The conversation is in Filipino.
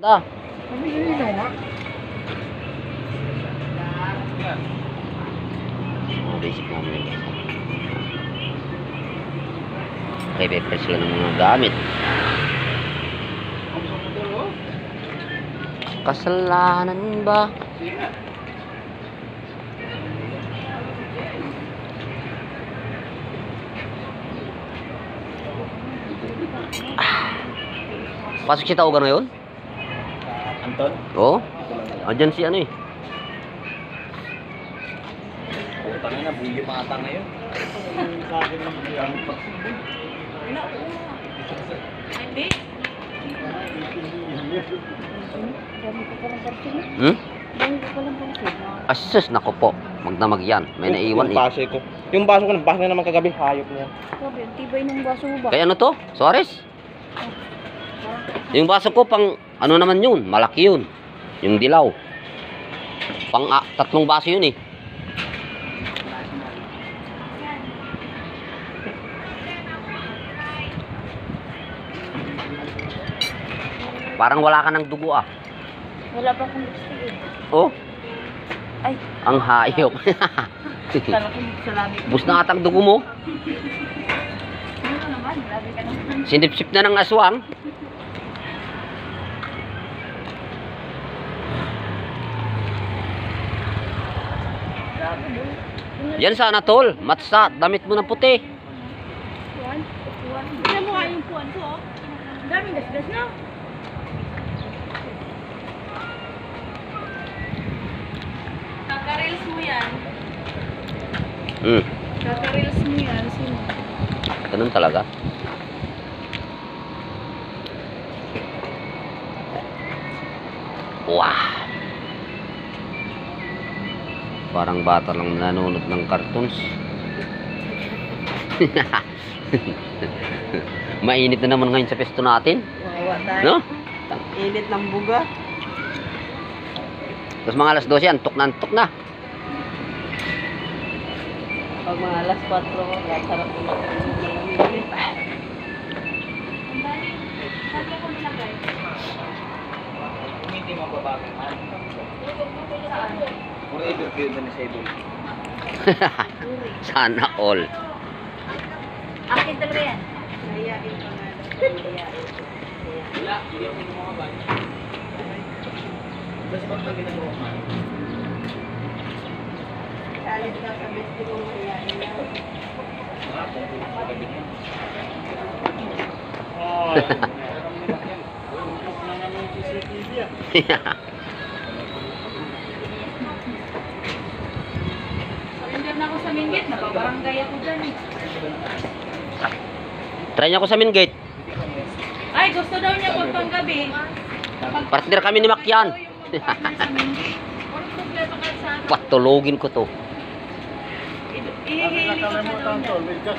Da. Oh, basic namin. Refresh lang ng mga gamit. Kasalanan ba? Pasok si Taugan ngayon? Anton? Oo. Andyan si ano eh. Putang na, buyo pa ata ngayon. Sa akin lang gamit pa. Hindi. Hmm? Asus, nako po. Magdamag yan. May naiwan yung eh. baso ko. Yung baso ko, nabasa na naman kagabi. Hayop niya. Sabi, tibay ng baso mo ba? Kaya ano to? Suarez? Yung baso ko pang ano naman yun? Malaki yun. Yung dilaw. Pang tatlong baso yun eh. Parang wala ka ng dugo ah. Wala pa akong lipstick eh. Oh, Ay, ang hayop. sana kung salami. Bus na atang dugo mo. Ano naman, grabe ka naman. Sinipsip na ng aswang. Grabe mo. Yan sana tol. Matsa, damit mo na puti. Puwan. Tignan mo nga yung puwan ko oh. Ang daming gasgas na. Kaka-reels mo yan. Hmm, Kaka-reels mo yan. Sino? ganun talaga. Wah. Parang bata lang nanonood ng cartoons. Mainit na naman ngayon sa pesto natin. Wawa tayo. No? Init ng buga. Tapos mga alas 12, antok na. Pag mga alas 4 ko, sarap ko na. Hindi mo pa Puro interview na sa idol. Sana all. Akin talaga yan. Nahiyain ko nga. Wala, hindi ako gumawa. Basta pag na ginagawa man. Salit ka sa best ko mahiyain na. Surrender na ako sa Minggit. Napabarangay ako dyan eh. Try niya ako sa main gate. Ay, gusto daw niya pag panggabi. Partner kami ni Makyan. Patulogin ko to. Ihihili ko pa daw niya.